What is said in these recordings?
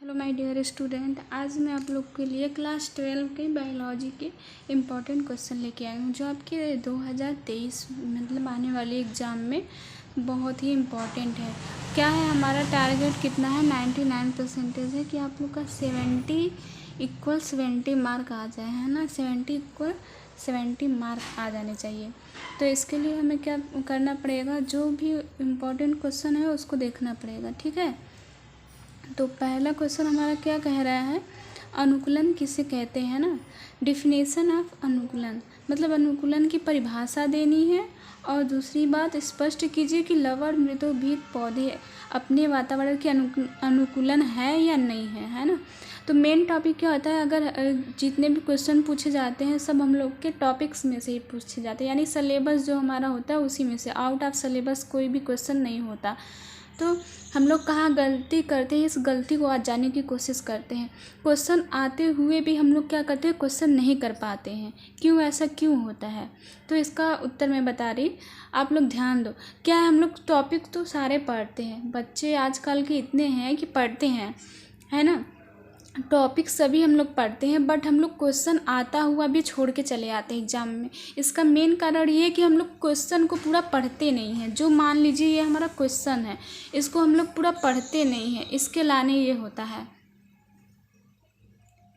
Hello my dear student, आज मैं आप लोग के लिए क्लास 12 के बायोलॉजी के इम्पोर्टेंट क्वेश्चन लेके आई हूँ जो आपके 2023 मतलब आने वाले एग्ज़ाम में बहुत ही इम्पोर्टेंट है। क्या है हमारा टारगेट, कितना है? 99% है कि आप लोग का 70 = 70 मार्क आ जाए, है ना। 70 = 70 मार्क आ जाने चाहिए। तो इसके लिए हमें क्या करना पड़ेगा, जो भी इम्पोर्टेंट क्वेश्चन है उसको देखना पड़ेगा, ठीक है। तो पहला क्वेश्चन हमारा क्या कह रहा है, अनुकूलन किसे कहते हैं ना। डिफिनेशन ऑफ अनुकूलन मतलब अनुकूलन की परिभाषा देनी है। और दूसरी बात, स्पष्ट कीजिए कि लवण मृदोभीत पौधे अपने वातावरण के अनुकूलन है या नहीं है ना। तो मेन टॉपिक क्या होता है, अगर जितने भी क्वेश्चन पूछे जाते हैं सब हम लोग के टॉपिक्स में से ही पूछे जाते हैं, यानी सिलेबस जो हमारा होता है उसी में से, आउट ऑफ सिलेबस कोई भी क्वेश्चन नहीं होता। तो हम लोग कहाँ गलती करते हैं, इस गलती को आज जानने की कोशिश करते हैं। क्वेश्चन आते हुए भी हम लोग क्या करते हैं, क्वेश्चन नहीं कर पाते हैं। क्यों, ऐसा क्यों होता है? तो इसका उत्तर मैं बता रही, आप लोग ध्यान दो। क्या है, हम लोग टॉपिक तो सारे पढ़ते हैं, बच्चे आजकल के इतने हैं कि पढ़ते हैं, है ना। टॉपिक सभी हम लोग पढ़ते हैं, बट हम लोग क्वेश्चन आता हुआ भी छोड़ के चले आते हैं एग्ज़ाम में। इसका मेन कारण ये है कि हम लोग क्वेश्चन को पूरा पढ़ते नहीं हैं। जो मान लीजिए ये हमारा क्वेश्चन है, इसको हम लोग पूरा पढ़ते नहीं हैं, इसके लाने ये होता है,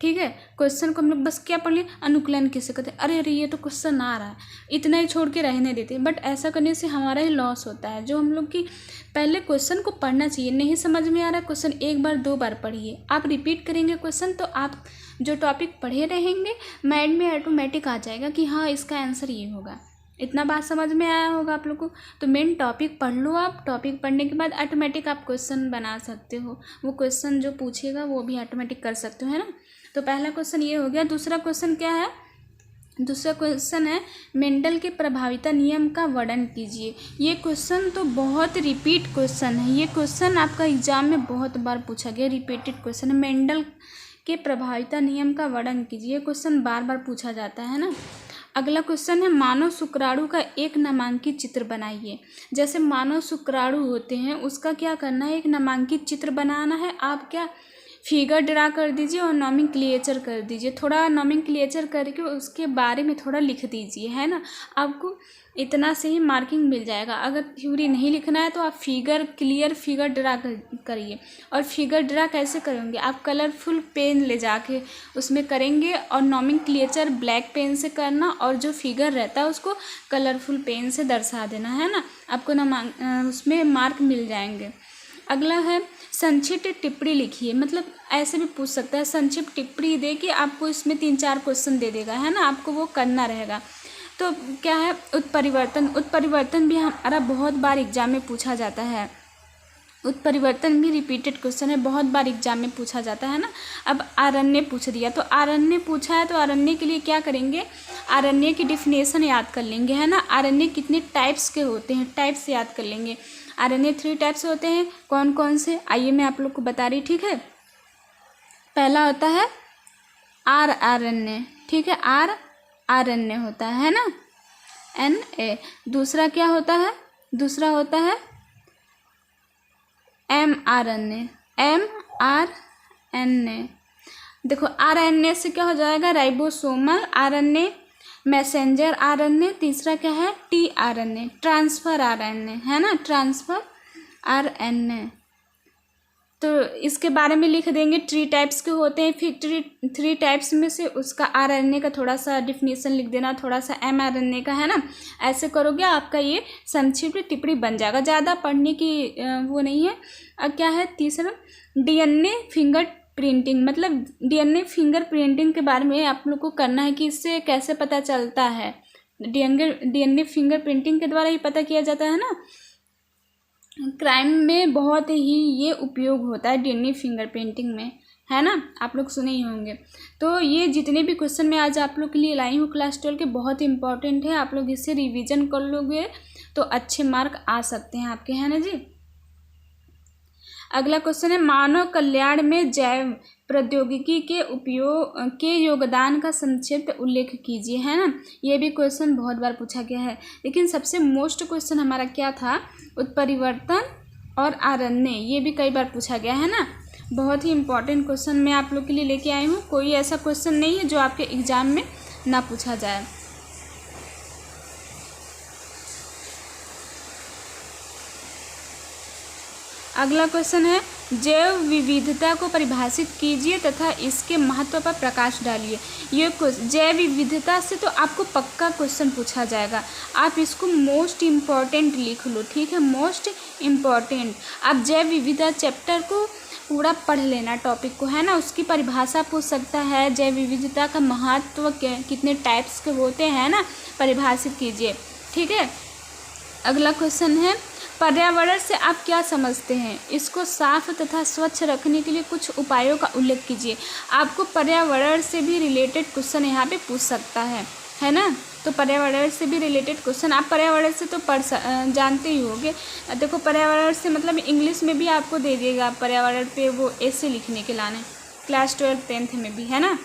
ठीक है। क्वेश्चन को हम लोग बस क्या पढ़ लिए, अनुकूलन किसे कहते हैं, अरे ये तो क्वेश्चन आ रहा है, इतना ही छोड़ के रहने देते हैं। बट ऐसा करने से हमारा ही लॉस होता है। जो हम लोग की पहले क्वेश्चन को पढ़ना चाहिए। नहीं समझ में आ रहा है क्वेश्चन, एक बार 2 बार पढ़िए। आप रिपीट करेंगे क्वेश्चन तो आप जो टॉपिक पढ़े रहेंगे माइंड में ऑटोमेटिक आ जाएगा कि हाँ इसका आंसर ये होगा। इतना बात समझ में आया होगा आप लोग को। तो मेन टॉपिक पढ़ लो आप, टॉपिक पढ़ने के बाद ऑटोमेटिक आप क्वेश्चन बना सकते हो। वो क्वेश्चन जो पूछेगा वो भी ऑटोमेटिक कर सकते हो, है ना। तो पहला क्वेश्चन ये हो गया। दूसरा क्वेश्चन क्या है, दूसरा क्वेश्चन है मेंडल के प्रभाविता नियम का वर्णन कीजिए। ये क्वेश्चन तो बहुत रिपीट क्वेश्चन है, ये क्वेश्चन आपका एग्जाम में बहुत बार पूछा गया, रिपीटेड क्वेश्चन है। मेंडल के प्रभाविता नियम का वर्णन कीजिए, क्वेश्चन बार बार पूछा जाता है ना। अगला क्वेश्चन है मानव शुक्राणु का एक नामांकित चित्र बनाइए। जैसे मानव शुक्राणु होते हैं उसका क्या करना है, एक नामांकित चित्र बनाना है। आप क्या फिगर ड्रा कर दीजिए और नॉमेनक्लेचर कर दीजिए, थोड़ा नॉमेनक्लेचर करके उसके बारे में थोड़ा लिख दीजिए, है ना। आपको इतना से ही मार्किंग मिल जाएगा। अगर थ्योरी नहीं लिखना है तो आप क्लियर फिगर ड्रा करिए। और फिगर ड्रा कैसे करेंगे, आप कलरफुल पेन ले जाके उसमें करेंगे और नॉमेनक्लेचर ब्लैक पेन से करना, और जो फिगर रहता है उसको कलरफुल पेन से दर्शा देना, है ना। आपको उसमें मार्क मिल जाएंगे। अगला है संक्षिप्त टिप्पणी लिखिए। मतलब ऐसे भी पूछ सकता है, संक्षिप्त टिप्पणी दे के आपको इसमें 3-4 क्वेश्चन दे देगा, है ना। आपको वो करना रहेगा। तो क्या है, उत्परिवर्तन भी हमारा बहुत बार एग्जाम में पूछा जाता है। उत्परिवर्तन भी रिपीटेड क्वेश्चन है, बहुत बार एग्जाम में पूछा जाता है ना। अब आरण्य पूछ दिया, तो आरण्य पूछा है तो आरण्य के लिए क्या करेंगे, आरण्य की डिफिनेशन याद कर लेंगे, है ना। आरण्य कितने टाइप्स के होते हैं, टाइप्स याद कर लेंगे। आरण्य 3 टाइप्स होते हैं, कौन कौन से, आइए मैं आप लोग को बता रही, ठीक है। पहला होता है आरण्य, ठीक है, आरण्य होता है ना, NA। दूसरा क्या होता है, दूसरा होता है mRNA, mRNA। देखो RNA से क्या हो जाएगा, राइबोसोमल RNA, मैसेंजर RNA। तीसरा क्या है, tRNA, ट्रांसफर RNA, है ना, ट्रांसफर RNA। तो इसके बारे में लिख देंगे। 3 टाइप्स के होते हैं, फिर 3 टाइप्स में से उसका RNA का थोड़ा सा डिफिनेशन लिख देना, थोड़ा सा mRNA का, है ना। ऐसे करोगे आपका ये संक्षिप्त टिप्पणी बन जाएगा, ज़्यादा पढ़ने की वो नहीं है। अब क्या है तीसरा, DNA फिंगर प्रिंटिंग। मतलब DNA फिंगर प्रिंटिंग के बारे में आप लोग को करना है कि इससे कैसे पता चलता है। DNA फिंगर प्रिंटिंग के द्वारा ही पता किया जाता है ना। क्राइम में बहुत ही ये उपयोग होता है DNA फिंगर प्रिंटिंग में, है ना, आप लोग सुने ही होंगे। तो ये जितने भी क्वेश्चन मैं आज आप लोग के लिए लाई हूँ क्लास 12 के, बहुत इंपॉर्टेंट है। आप लोग इससे रिवीजन कर लोगे तो अच्छे मार्क आ सकते हैं आपके, है ना जी। अगला क्वेश्चन है मानव कल्याण में जैव प्रौद्योगिकी के उपयोग के योगदान का संक्षिप्त उल्लेख कीजिए, है ना। ये भी क्वेश्चन बहुत बार पूछा गया है, लेकिन सबसे मोस्ट क्वेश्चन हमारा क्या था, उत्परिवर्तन और आरण्य। ये भी कई बार पूछा गया है ना। बहुत ही इम्पोर्टेंट क्वेश्चन मैं आप लोग के लिए लेके आई हूँ। कोई ऐसा क्वेश्चन नहीं है जो आपके एग्ज़ाम में ना पूछा जाए। अगला क्वेश्चन है, जैव विविधता को परिभाषित कीजिए तथा इसके महत्व पर प्रकाश डालिए। ये जैव विविधता से तो आपको पक्का क्वेश्चन पूछा जाएगा, आप इसको मोस्ट इम्पॉर्टेंट लिख लो, ठीक है, मोस्ट इम्पॉर्टेंट। आप जैव विविधता चैप्टर को पूरा पढ़ लेना, टॉपिक को, है ना। उसकी परिभाषा पूछ सकता है, जैव विविधता का महत्व कितने टाइप्स के होते हैं ना, परिभाषित कीजिए, ठीक है। अगला क्वेश्चन है, पर्यावरण से आप क्या समझते हैं? इसको साफ तथा स्वच्छ रखने के लिए कुछ उपायों का उल्लेख कीजिए। आपको पर्यावरण से भी रिलेटेड क्वेश्चन यहाँ पे पूछ सकता है ना। तो पर्यावरण से भी रिलेटेड क्वेश्चन, आप पर्यावरण से तो जानते ही होंगे। देखो पर्यावरण से मतलब इंग्लिश में भी आपको दे देगा पर्यावरण पे वो ऐसे लिखने के लाने, क्लास 12 10th में भी, है ना।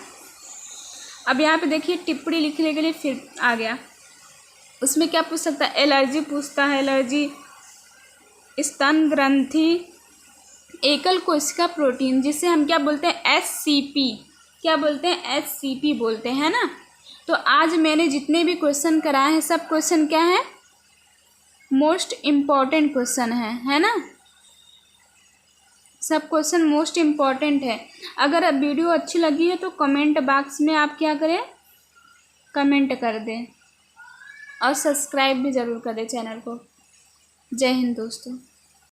अब यहाँ पे देखिए टिप्पणी लिखने के लिए फिर आ गया, उसमें क्या पूछ सकता है? एलर्जी पूछता है, एलर्जी, स्तन ग्रंथि, एकल कोशिका प्रोटीन, जिसे हम क्या बोलते हैं? SCP, क्या बोलते हैं? SCP बोलते हैं ना। तो आज मैंने जितने भी क्वेश्चन कराए हैं सब क्वेश्चन क्या है? मोस्ट इम्पॉर्टेंट क्वेश्चन है ना। सब क्वेश्चन मोस्ट इम्पॉर्टेंट है। अगर अब वीडियो अच्छी लगी है तो कमेंट बॉक्स में आप क्या करें? कमेंट कर दें और सब्सक्राइब भी ज़रूर कर दें चैनल को। जय हिंद दोस्तों।